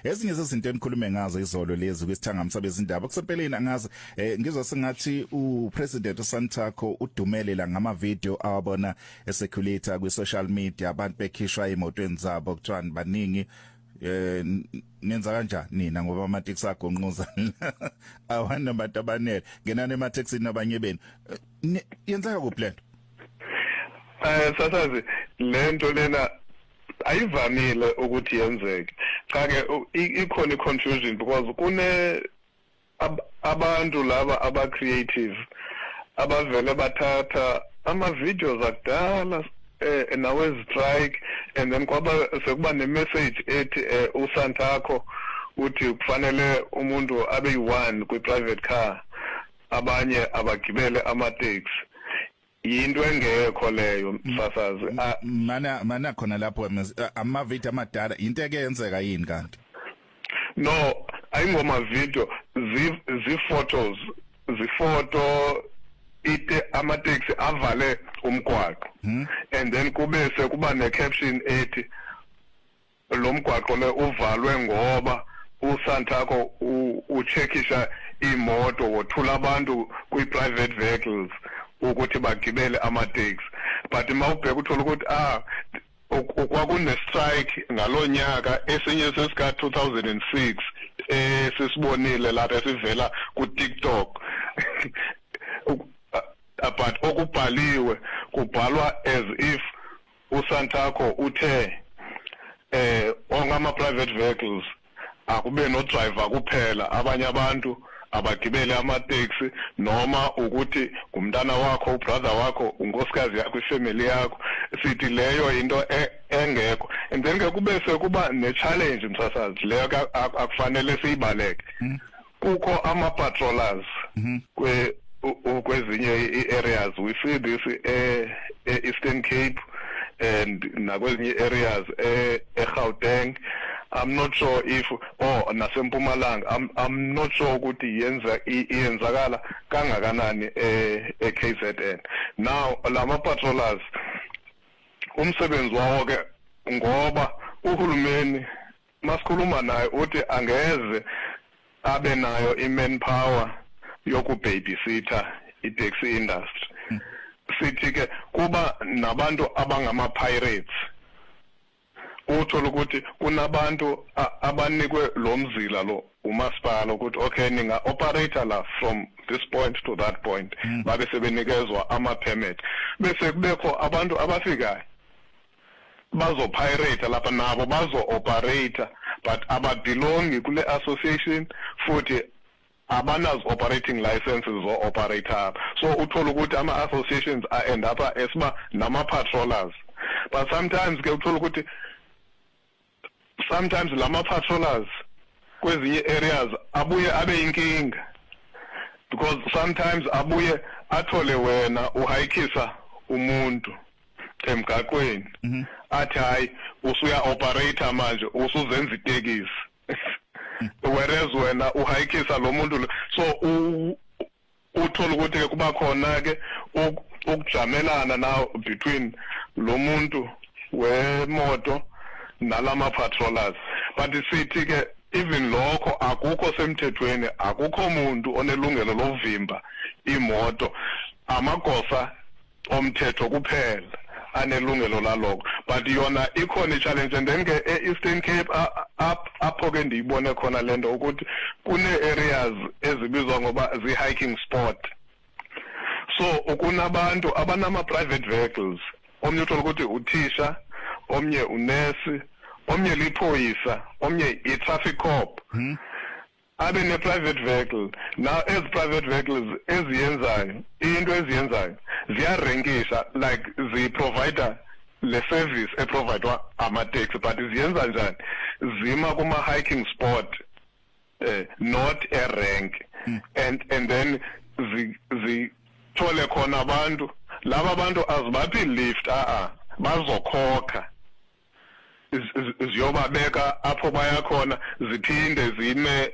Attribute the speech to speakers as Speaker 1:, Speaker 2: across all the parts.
Speaker 1: Ezinye zezinto enikhulume ngazo izolo lezi kwisithangamsa bezindaba kusempeleni angazi ngizwa sengathi upresident uSantaco udumelela ngama video awabona eseculator kwi social media abantu bekhishwa emotweni zabo kuthiwa baningi nenza kanjani nina ngoba ama taxi agonquza awana abantu abanele ngenani ema taxi nabanye benu yenzeka kuphi lento
Speaker 2: sasazi lento lena ayivamile ukuthi yenzeke cha ke ikhona iconfusion because kune abantu laba aba creative abavele bathatha ama videos akudala nawe strike and then kwaba sekuba ne message ethi uSantaco uthi kufanele umuntu abe yi1 kwi private car abanye abagibele ama taxi into engekho leyo sasazi
Speaker 1: mana khona lapho ama video amadala into eke yenzeka yini kanti
Speaker 2: no ayingoma video photos zifoto ite ama taxi avale umgwaqo and then kube sekuba ne caption ethi lo mgwaqo le uvalwe ngoba uSantaco ucheckisha imoto wothula abantu kwi private vehicles ukuthi bagibele ama taxi but mawubheka uthola ukuthi kwakune strike ngalonyaka esinye sesika 2006 sisibonile lapha sivela ku TikTok but okubhaliwe kubhalwa as if uSantaco uthe ongama private vehicles akube no driver kuphela abanye abantu abagibele ama taxi noma ukuthi umntana wakho ubrother wakho unkosikazi yakho ifamily yakho sithi leyo into engekho and then ke kube sekuba ne challenge msasazi leyo akufanele siyibaleke kukho ama patrollers kwezinye areas we see this Eastern Cape and nakwezinye areas eGauteng. I'm not sure if nasempumalanga I'm not sure ukuthi iyenzakala kangakanani eKZN. Now lama patrollers umsebenzi wawo ke ngoba uhulumeni masikhuluma naye uthi angeze abe nayo imanpower yokubabysitter itaxi industry. Sithi ke kuba nabantu abangama pirates uthola ukuthi kunabantu abanikwe lo mzila lo umasipala ukuthi okay ninga operator la from this point to that point babe sebenikezwa ama permit bese kubekho abantu abafikayo bazo pirate lapha nabo bazo operator but ababelongi kule association futhi abanazo operating licenses or operator so uthola ukuthi ama associations end up esiba nama patrollers but sometimes ke uthola ukuthi sometimes lama patrollers kwezinye areas abuye abe inkinga because sometimes abuye athole wena uhayikisa umuntu emgaqweni athi hayi usuya operator manje usuzenza itekisi whereas wena uhayikisa lo muntu so uthola ukuthi kuba khona ke ukujamelana now between lo muntu wemoto nalama patrollers but sithi ke even lokho akukho semthethweni akukho umuntu onelungelo lovimba imoto amagosa omthetho kuphela anelungelo laloko but yona ikhona i-challenge and then ke eEastern Cape apho ke ndiyibone khona lento ukuthi kune areas ezibizwa ngoba zi-hiking spot so kunabantu abanama private vehicles omnye uthola ukuthi uthisha omnye unesi omnye liphoyisa omnye i-traffic cop abe ne-private vehicle now as private vehicles eziyenzayo into eziyenzayo ziyarenkisha like zi-provider le service eprovidwa ama-taxi but ziyenza njani zima kuma-hiking spot not a rank and then zithole khona abantu laba bantu azibaphi lift bazokhokha ziyobabeka apho bayakhona ziphinde zime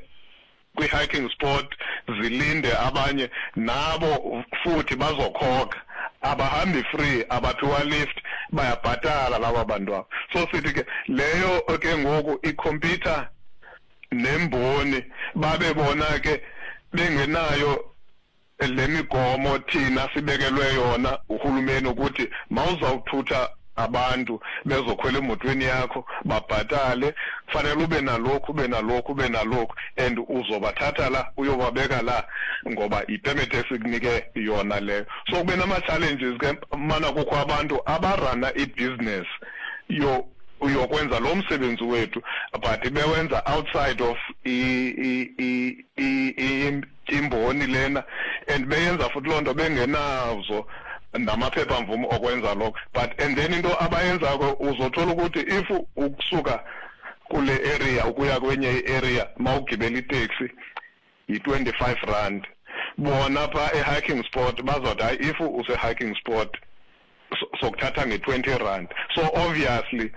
Speaker 2: kwi-hiking spot zilinde abanye nabo futhi bazokhokha abahambi free abaphiwa lift bayabhatala laba bantu abo so sithi ke leyo ke ngoku icomputer nemboni babe bona ke bengenayo lemigomo thina sibekelwe yona uhulumeni ukuthi mawuzawuthutha abantu bezokhwela emotweni yakho babhatale kufanele ube nalokhu and uzobathatha la uyobabeka la ngoba ipermit esikunike yona leyo so kube nama challenges ke mana kukho abantu abarana ibusiness uyokwenza lo msebenzi wethu but bewenza outside of imboni lena and beyenza futhi lonto bengenazo namaphepha mvumo okwenza lokho but and then into abayenza ko uzothola ukuthi if ukusuka kule area ukuya kwenye area mawugibela itaxi i25 bona pha ehiking spot bazothi hayi if use hiking spot sokuthatha nge20 so obviously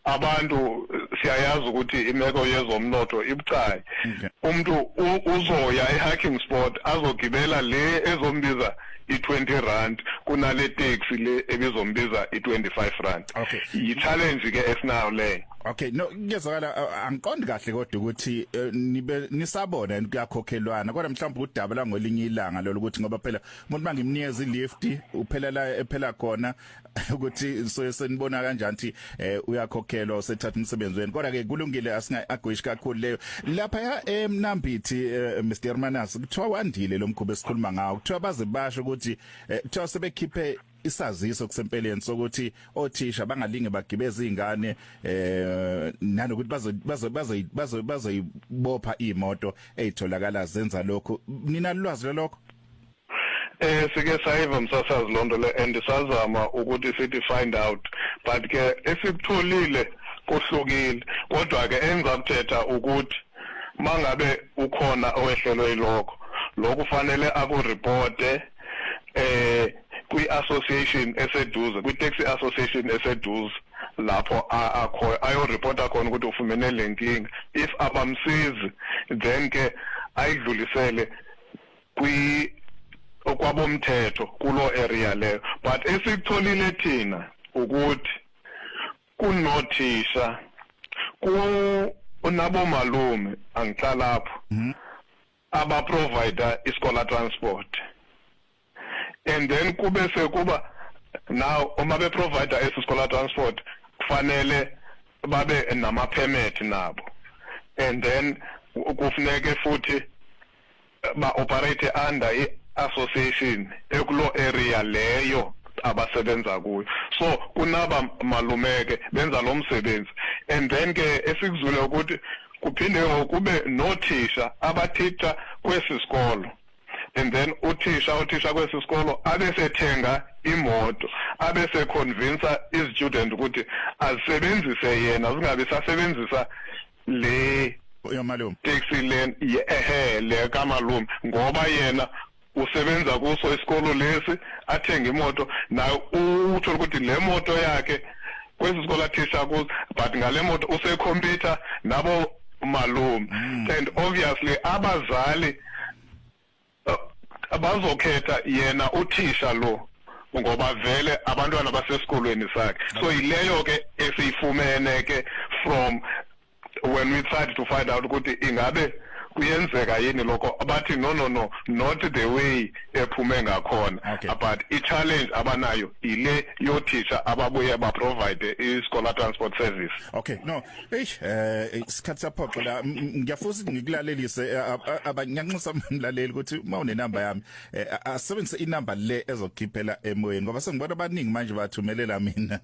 Speaker 2: abantu siyayazi ukuthi imeko yezomnotho ibucayi umuntu uzoya ehiking spot azogibela le ezombiza i20 kunale taxi le ebizombiza i25
Speaker 1: okay
Speaker 2: i-challenge ke esinayo le
Speaker 1: okay no ngiyezwakala angiqondi kahle kodwa ukuthi nisabona kuyakhokhelwana kodwa mhlawumbe udaba la ngolinye ilanga lo ukuthi ngoba phela umuntu mangimnikeza ilift uphela la ephela khona ukuthi so senibona kanjani thi uyakhokhelwa usethatha umsebenzi wenu kodwa ke kulungile asingaagwishi kakhulu leyo lapha eMnambithi Mr Hermanus kuthiwa wandile lo mkhubo esikhuluma ngawo kuthiwa baze basho ukuthi kuthiwa sebekhiphe isaziso kusempeleni sokuthi othisha bangalinge bagibeza izingane nanokuthi bazoyibopha imoto ezitholakala zenza lokho nina lwazi lokho
Speaker 2: sike sayiva msasazi lonto le and sazama ukuthi sithi find out but ke esikutholile kohlukile kodwa ke enza kuthetha ukuthi mangabe ukhona owehlelwe ilokho kufanele akureporte kwi-association eseduze kwi-taxi association eseduze lapho ayo-reporta khona ukuthi ufumene le nkinga if abamsizi then ke ayidlulisele okwabomthetho kulo area leyo but esikutholile thina ukuthi kunothisha unabo malume angihlala lapho aba-provider iskola transport and then kube sekuba now uma be-provider iskola transport kufanele babe nama-permit nabo and then kufuneke futhi ba-operate under i-association ekulo area leyo abasebenza kuyo so kunaba malumeke benza lo msebenzi and then ke esikuzule ukuthi kuphinde kube nothisha abathitha kwesi sikolo and then uthisha kwesi sikolo abesethenga imoto abese-convince i-student ukuthi azisebenzise yena zingabe sasebenzisa le
Speaker 1: malume
Speaker 2: taxi lane le kamalume ngoba yena usebenza kuso isikolo lesi athenga imoto nayo uthola ukuthi le moto yakhe kwesi sikolo athisha kuso but ngale moto use-computer nabo malume and obviously abazali abazokhetha yena uthisha lo ngoba vele abantwana basesikolweni sakhe so ileyo ke esiyifumene ke from when we tried to find out ukuthi ingabe kuyenzeka yini lokho abathi no not the way ephume ngakhona but i-challenge abanayo ile yothisha ababuye ba-provide i-scholar transport service
Speaker 1: okay no isikhathi saphoqa la ngiyafuna ngikulalelise abanyanxusa umlaleli ukuthi uma unenamba yami asebenzise inamba le ezokhiphela emoyeni ngoba sengibona abaningi manje bathumelela mina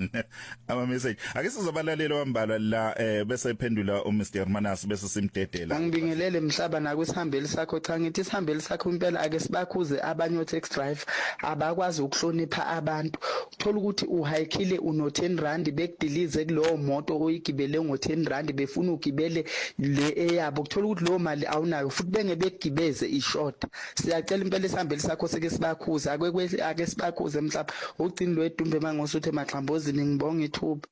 Speaker 1: ama message ake sizobalalela wambala la bese iphendula uMr Hermanus bese simdedela
Speaker 3: ngibingelele mhlaba nakusihambeli sakho cha ngithi isihambeli sakho impela ake sibakhuze abanye taxi driver abakwazi ukuhlonipha abantu uthola ukuthi uhayikile uno10 bekudilize kulowo moto oyigibele ngo10 befuna ugibele le eyabo uthola ukuthi lo mali awunayo futhi bengebegibeze ishort siyacela impela isihambeli sakho sike sibakhuze ake sibakhuze mhlaba ugcini lwedumbe mangosuthe maxambozini ngibonga ithuba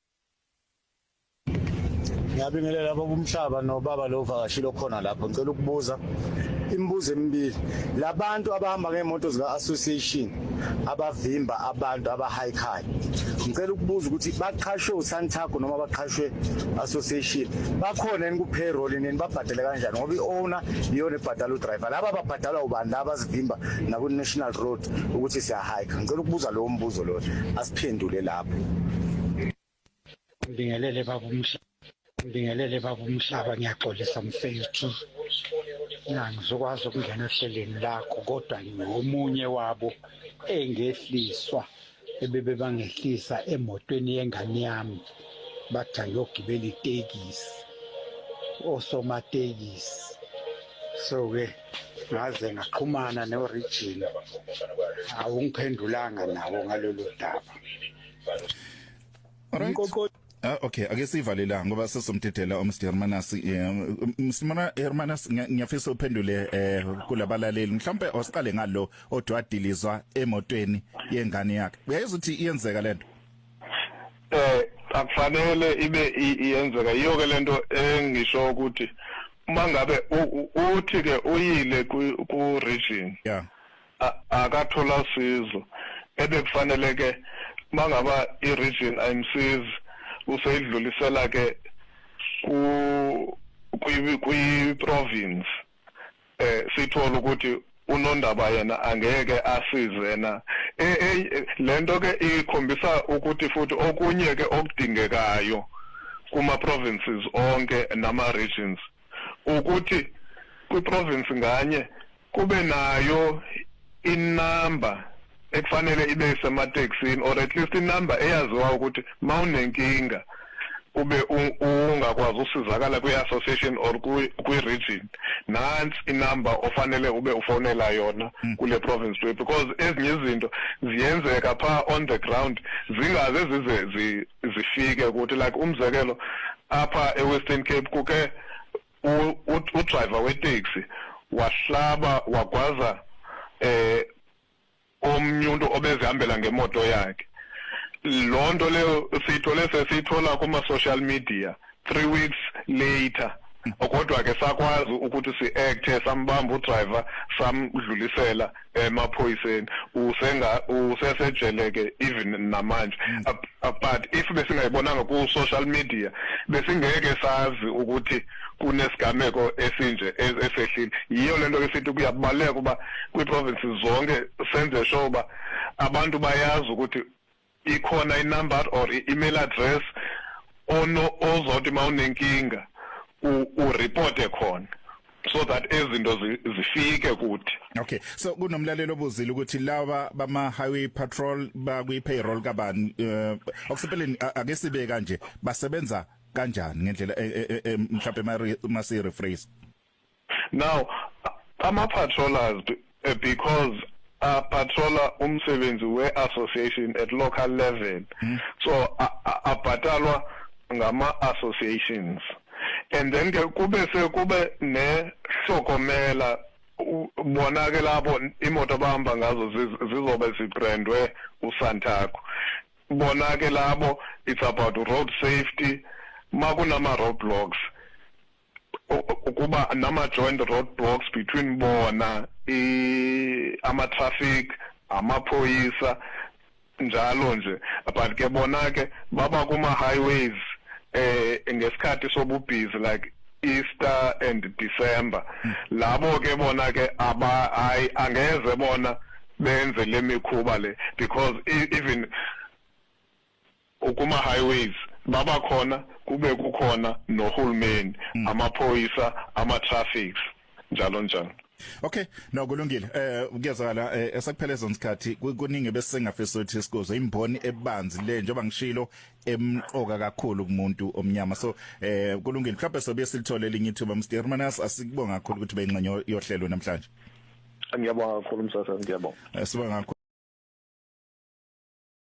Speaker 4: Ngiyabingelela baba umhlaba nobaba lo vakashilo khona lapho ngicela ukubuza imibuzo emibili. Labantu abahamba ngeemoto zika association abavimba abantu abahayikhayi. Ngicela ukubuza ukuthi baqhashwe uSantaco noma baqhashwe association. Bakhona yini ku payroll nini babhadele kanjani ngoba iowner iyona ebhadala udriver. Laba babhadalwa ubani abazivimba na ku national road ukuthi siyahayika. Ngicela ukubuza lo mbuzo lo asiphendule lapho.
Speaker 5: Ngibingelele baba umhlaba ngiyaxolisa mfethu ngizokwazi ukungena ehleleni lakho kodwa ngomunye wabo engehliswa ebebe bangehlisa emotweni yengane yami bathi ayogibela itekisi osomatekisi so ke ngaze ngaqhumana no-region awungiphendulanga nawo ngalolu daba.
Speaker 1: Okay, ake sivalelanga ngoba sesomthethela uMr Hermanus. Mr Hermanus ngiyafisa uphendule kulabalaleli mhlawumbe osiqale ngalo odwadilizwa emotweni yengane yakhe. Uyayiza ukuthi iyenzeka lento?
Speaker 2: Akufanele ibe iyenzeka yiyo ke lento engisho ukuthi mangabe uthi ke uyile ku region akathola sizo ebekufanele ke mangaba I region ayimsizi useyidlulisela ke kwi province sithola ukuthi unondaba yena angeke asize na lento ke ikhombisa ukuthi futhi okunye ke okudingekayo kuma provinces onke nama regions ukuthi kwi province nganye kube nayo inamba ekufanele ibe semateksini or at least inamba eyaziwa ukuthi mawunenkinga ube ungakwazi usizakala kwi association or kwi region nansi inamba ofanele ube ufonela yona kule province because ezinye izinto ziyenzeka pha on the ground zingaze zifike ukuthi like umzekelo apha eWestern Cape kuke udriver wetaxi wahlaba wagwaza omnyundo obezihambela ngemoto yakhe. Lonto leyo siyithola kuma social media 3 weeks later. Kodwa ke sakwazi ukuthi si-acte sambamba udriver samdlulisela emaphoyiseni usesejeleke even namanje. But if besingayibonanga ku social media besingeke sazi ukuthi kunesigameko esinje esehlile. Yiyo lento esithi kuyabaleka kuba kwi provinces zonke senze sure uba abantu bayazi ukuthi ikhona inumber or email address ozothi mawunenkinga ureporte khona so that ezinto zifike kuthi.
Speaker 1: Okay, so kunomlalelo obuzile ukuthi laba bama highway patrol bakwi payroll kabani okusipheleni ake sibe kanje basebenza kanjani ngendlela mhlawumbe mase rephrase.
Speaker 2: Now ama patrollers because patroller umsebenzi we association at local level so abhatalwa ngama associations and then kube ne hlokomela bona ke labo imoto abahamba ngazo zizobe zibrandwe uSantaco. Bona ke labo it's about road safety makunama roadblocks ukuba nama joint roadblocks between bona ama traffic amaphoyisa njalo nje but ke bona ke baba kuma highways ngesikhathi sobubhizi like Easter and December labo ke bona ke angeze bona benze lemikhuba le because even ukuma highways baba khona kube kukhona nohulumeni amaphoyisa ama traffics njalo njalo.
Speaker 1: Okay, no kulungile. Kuyazala esakuphela zonsikhathi kuningi bese sengafisa ukuthi sikuze imboni ebanzi le njengoba ngishilo emqoka kakhulu kumuntu omnyama. So kulungile mhlawumbe sobe silithole elinye ithuba Mr Hermanus asikubonga kakhulu ukuthi beyingxenye yohlelo namhlanje.
Speaker 2: Ngiyabonga kakhulu msasa ngiyabonga.
Speaker 1: Sibonga